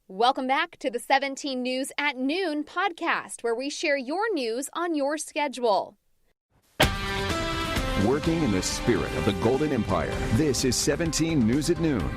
Welcome back to the 17 News at Noon podcast, where we share your news on your schedule. Working in the spirit of the Golden Empire, this is 17 News at Noon.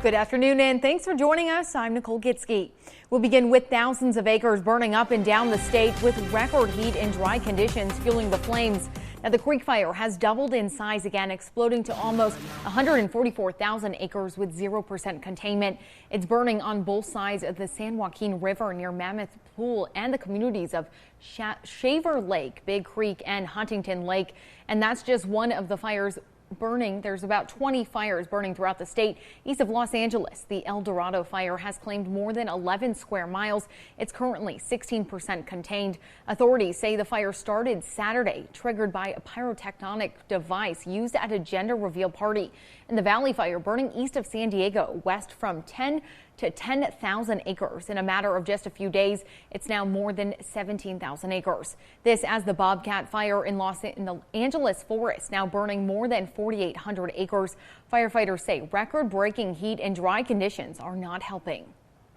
Good afternoon, and thanks for joining us. I'm Nicole Gitsky. We'll begin with thousands of acres burning up and down the state with record heat and dry conditions fueling the flames. Now, the Creek Fire has doubled in size again, exploding to almost 144,000 acres with 0% containment. It's burning on both sides of the San Joaquin River near Mammoth Pool and the communities of Shaver Lake, Big Creek, and Huntington Lake. And that's just one of the fires burning. There's about 20 fires burning throughout the state. East of Los Angeles, the El Dorado fire has claimed more than 11 square miles. It's currently 16% contained. Authorities say the fire started Saturday, triggered by a pyrotechnic device used at a gender reveal party. And the Valley Fire burning east of San Diego, west from 10 to 10,000 acres. In a matter of just a few days, it's now more than 17,000 acres. This as the Bobcat Fire in the Angeles forest, now burning more than 4,800 acres. Firefighters say record-breaking heat and dry conditions are not helping.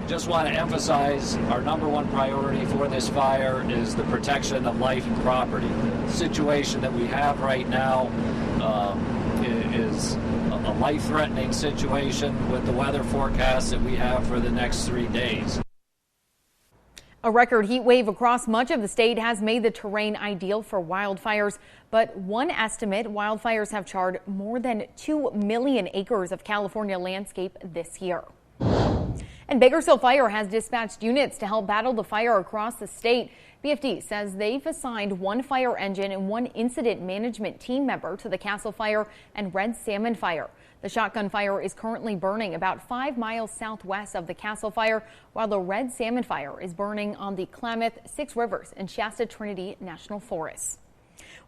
Just want to emphasize our number one priority for this fire is the protection of life and property. The situation that we have right now is a life-threatening situation with the weather forecast that we have for the next 3 days. A record heat wave across much of the state has made the terrain ideal for wildfires, but one estimate, wildfires have charred more than 2 million acres of California landscape this year. And Bakersfield Fire has dispatched units to help battle the fire across the state. BFD says they've assigned one fire engine and one incident management team member to the Castle Fire and Red Salmon Fire. The Shotgun Fire is currently burning about 5 miles southwest of the Castle Fire, while the Red Salmon Fire is burning on the Klamath, Six Rivers, and Shasta Trinity National Forests.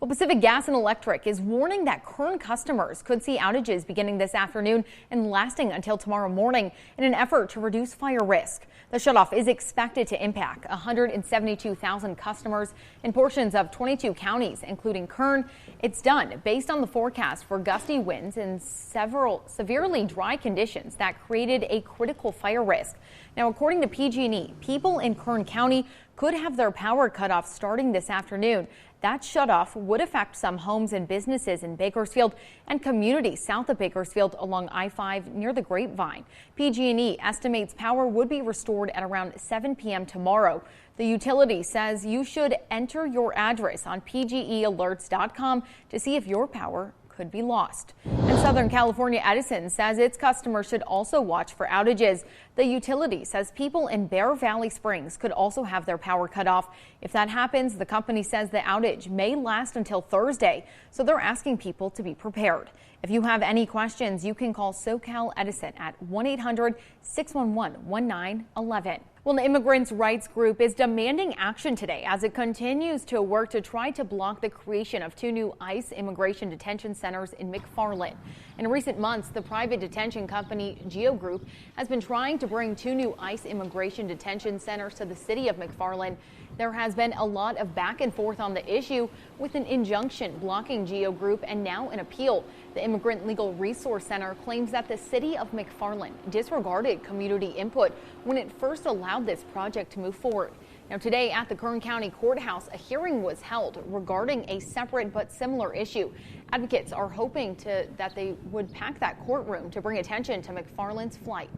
Well, Pacific Gas and Electric is warning that Kern customers could see outages beginning this afternoon and lasting until tomorrow morning in an effort to reduce fire risk. The shutoff is expected to impact 172,000 customers in portions of 22 counties, including Kern. It's done based on the forecast for gusty winds and several severely dry conditions that created a critical fire risk. Now, according to PG&E, people in Kern County could have their power cut off starting this afternoon. That shutoff would affect some homes and businesses in Bakersfield and communities south of Bakersfield along I-5 near the Grapevine. PG&E estimates power would be restored at around 7 p.m. tomorrow. The utility says you should enter your address on pgealerts.com to see if your power could be lost. And Southern California Edison says its customers should also watch for outages. The utility says people in Bear Valley Springs could also have their power cut off. If that happens, the company says the outage may last until Thursday, so they're asking people to be prepared. If you have any questions, you can call SoCal Edison at 1-800-611-1911. Well, an immigrants' rights group is demanding action today as it continues to work to try to block the creation of 2 new ICE immigration detention centers in McFarland. In recent months, the private detention company Geo Group has been trying to bring 2 new ICE immigration detention centers to the city of McFarland. There has been a lot of back and forth on the issue, with an injunction blocking Geo Group and now an appeal. The Immigrant Legal Resource Center claims that the city of McFarland disregarded community input when it first allowed this project to move forward. Now, today at the Kern County Courthouse, a hearing was held regarding a separate but similar issue. Advocates are hoping that they would pack that courtroom to bring attention to McFarland's flight.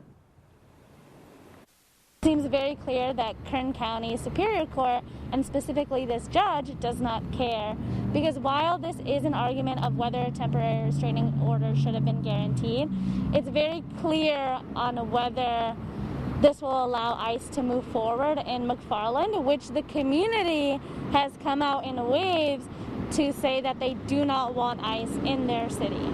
It seems very clear that Kern County Superior Court, and specifically this judge, does not care. Because while this is an argument of whether a temporary restraining order should have been guaranteed, it's very clear on whether this will allow ICE to move forward in McFarland, which the community has come out in waves to say that they do not want ICE in their city.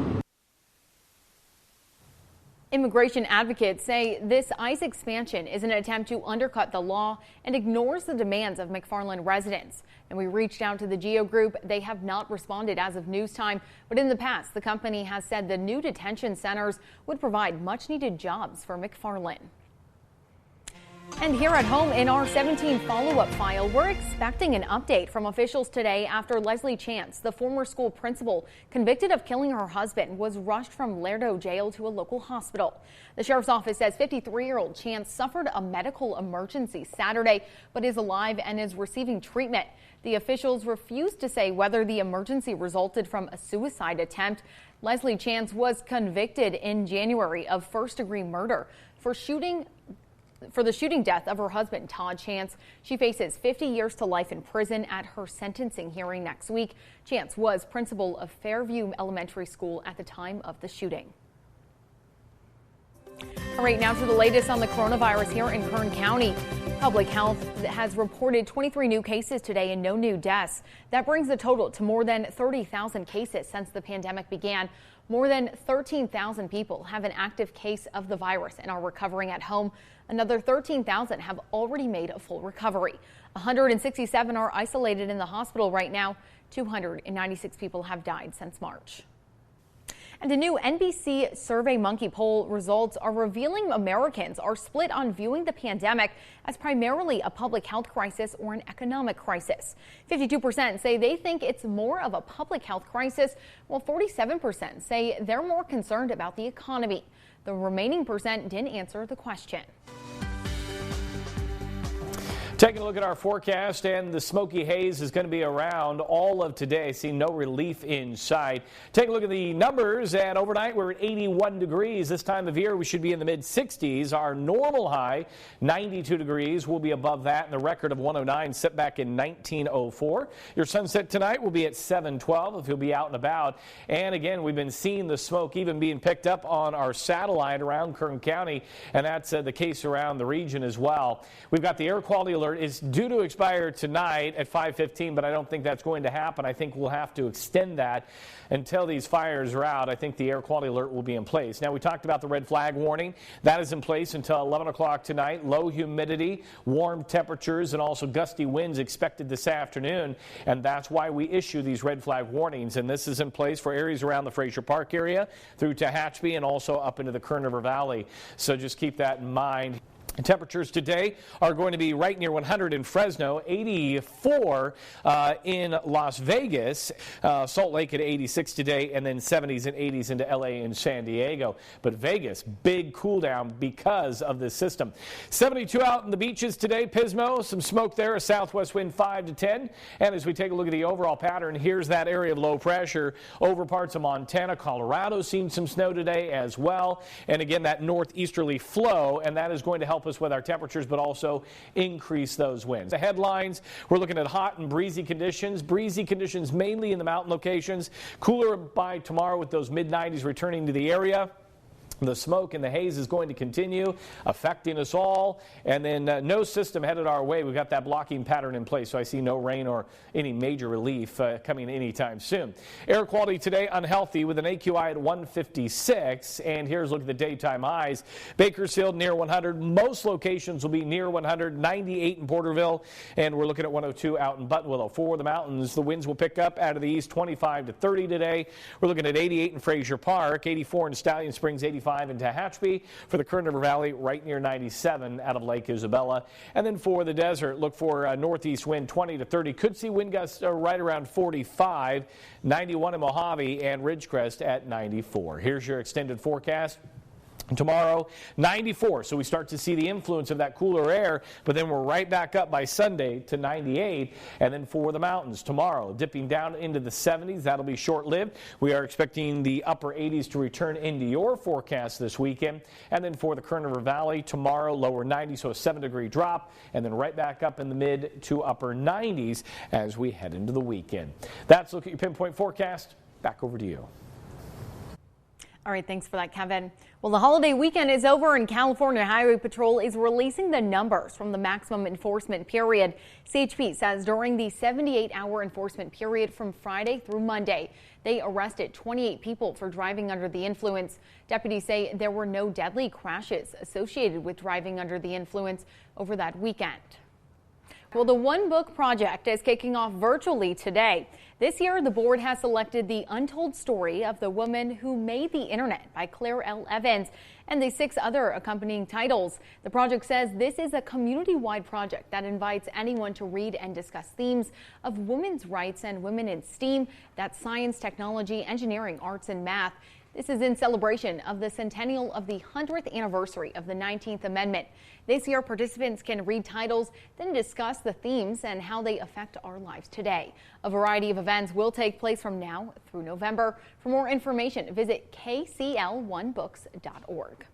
Immigration advocates say this ICE expansion is an attempt to undercut the law and ignores the demands of McFarland residents. And we reached out to the Geo Group. They have not responded as of news time, but in the past, the company has said the new detention centers would provide much needed jobs for McFarland. And here at home in our 17 follow-up file, we're expecting an update from officials today after Leslie Chance, the former school principal convicted of killing her husband, was rushed from Lerdo jail to a local hospital. The sheriff's office says 53-year-old Chance suffered a medical emergency Saturday, but is alive and is receiving treatment. The officials refused to say whether the emergency resulted from a suicide attempt. Leslie Chance was convicted in January of first-degree murder for the shooting death of her husband, Todd Chance. She faces 50 years to life in prison at her sentencing hearing next week. Chance was principal of Fairview Elementary School at the time of the shooting. All right, now to the latest on the coronavirus here in Kern County. Public Health has reported 23 new cases today and no new deaths. That brings the total to more than 30,000 cases since the pandemic began. More than 13,000 people have an active case of the virus and are recovering at home. Another 13,000 have already made a full recovery. 167 are isolated in the hospital right now. 296 people have died since March. And a new NBC SurveyMonkey poll results are revealing Americans are split on viewing the pandemic as primarily a public health crisis or an economic crisis. 52% say they think it's more of a public health crisis, while 47% say they're more concerned about the economy. The remaining percent didn't answer the question. Taking a look at our forecast, and the smoky haze is going to be around all of today. See no relief in sight. Take a look at the numbers, and overnight we're at 81 degrees. This time of year we should be in the mid-60s. Our normal high, 92 degrees. We'll be above that, and the record of 109 set back in 1904. Your sunset tonight will be at 7:12 if you'll be out and about. And again, we've been seeing the smoke even being picked up on our satellite around Kern County, and that's the case around the region as well. We've got the air quality alert is due to expire tonight at 5:15, but I don't think that's going to happen. I think we'll have to extend that until these fires are out. I think the air quality alert will be in place. Now, we talked about the red flag warning. That is in place until 11 o'clock tonight. Low humidity, warm temperatures, and also gusty winds expected this afternoon, and that's why we issue these red flag warnings. And this is in place for areas around the Fraser Park area through Tehachapi and also up into the Kern River Valley. So just keep that in mind. Temperatures today are going to be right near 100 in Fresno, 84 in Las Vegas, Salt Lake at 86 today, and then 70s and 80s into LA and San Diego. But Vegas, big cool down because of this system. 72 out in the beaches today, Pismo, some smoke there, a southwest wind 5 to 10. And as we take a look at the overall pattern, here's that area of low pressure over parts of Montana. Colorado seen some snow today as well. And again, that northeasterly flow, and that is going to help us with our temperatures, but also increase those winds. The headlines, we're looking at hot and breezy conditions mainly in the mountain locations. Cooler by tomorrow with those mid-90s returning to the area. The smoke and the haze is going to continue affecting us all, and then no system headed our way. We've got that blocking pattern in place, so I see no rain or any major relief coming anytime soon. Air quality today unhealthy with an AQI at 156, and here's a look at the daytime highs. Bakersfield near 100. Most locations will be near 100. 98 in Porterville, and we're looking at 102 out in Buttonwillow. For the mountains, the winds will pick up out of the east, 25 to 30 today. We're looking at 88 in Fraser Park, 84 in Stallion Springs, 85 in Tehachapi. For the Kern River Valley, right near 97 out of Lake Isabella. And then for the desert, look for a northeast wind 20 to 30. Could see wind gusts right around 45. 91 in Mojave, and Ridgecrest at 94. Here's your extended forecast. Tomorrow, 94, so we start to see the influence of that cooler air, but then we're right back up by Sunday to 98. And then for the mountains, tomorrow, dipping down into the 70s. That'll be short-lived. We are expecting the upper 80s to return into your forecast this weekend. And then for the Kern River Valley, tomorrow, lower 90s, so a 7-degree drop, and then right back up in the mid to upper 90s as we head into the weekend. That's a look at your pinpoint forecast. Back over to you. All right, thanks for that, Kevin. Well, the holiday weekend is over and California Highway Patrol is releasing the numbers from the maximum enforcement period. CHP says during the 78-hour enforcement period from Friday through Monday, they arrested 28 people for driving under the influence. Deputies say there were no deadly crashes associated with driving under the influence over that weekend. Well, the One Book Project is kicking off virtually today. This year, the board has selected The Untold Story of the Woman Who Made the Internet by Claire L. Evans and the 6 other accompanying titles. The project says this is a community-wide project that invites anyone to read and discuss themes of women's rights and women in STEAM. That's science, technology, engineering, arts, and math. This is in celebration of the centennial of the 100th anniversary of the 19th Amendment. This year, participants can read titles, then discuss the themes and how they affect our lives today. A variety of events will take place from now through November. For more information, visit kcl1books.org.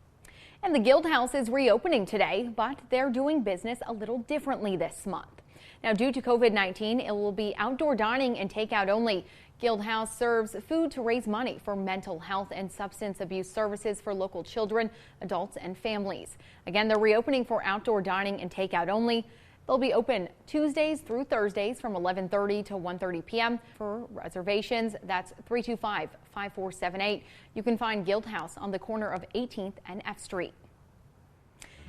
And the Guild House is reopening today, but they're doing business a little differently this month. Now, due to COVID-19, it will be outdoor dining and takeout only. Guild House serves food to raise money for mental health and substance abuse services for local children, adults, and families. Again, they're reopening for outdoor dining and takeout only. They'll be open Tuesdays through Thursdays from 11:30 to 1:30 p.m. For reservations, that's 325-5478. You can find Guild House on the corner of 18th and F Street.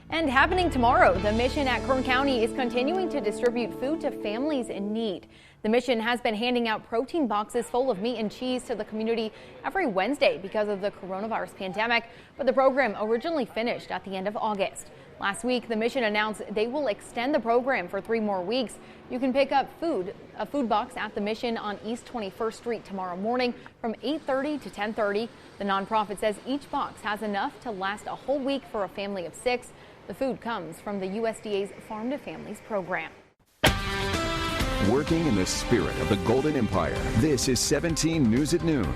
And happening tomorrow, the Mission at Kern County is continuing to distribute food to families in need. The Mission has been handing out protein boxes full of meat and cheese to the community every Wednesday because of the coronavirus pandemic, but the program originally finished at the end of August. Last week, the Mission announced they will extend the program for 3 more weeks. You can pick up a food box at the Mission on East 21st Street tomorrow morning from 8:30 to 10:30. The nonprofit says each box has enough to last a whole week for a family of 6. The food comes from the USDA's Farm to Families program. Working in the spirit of the Golden Empire, this is 17 News at Noon.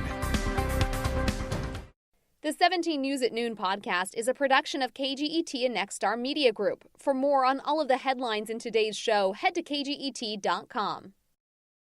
The 17 News at Noon podcast is a production of KGET and Nexstar Media Group. For more on all of the headlines in today's show, head to kget.com.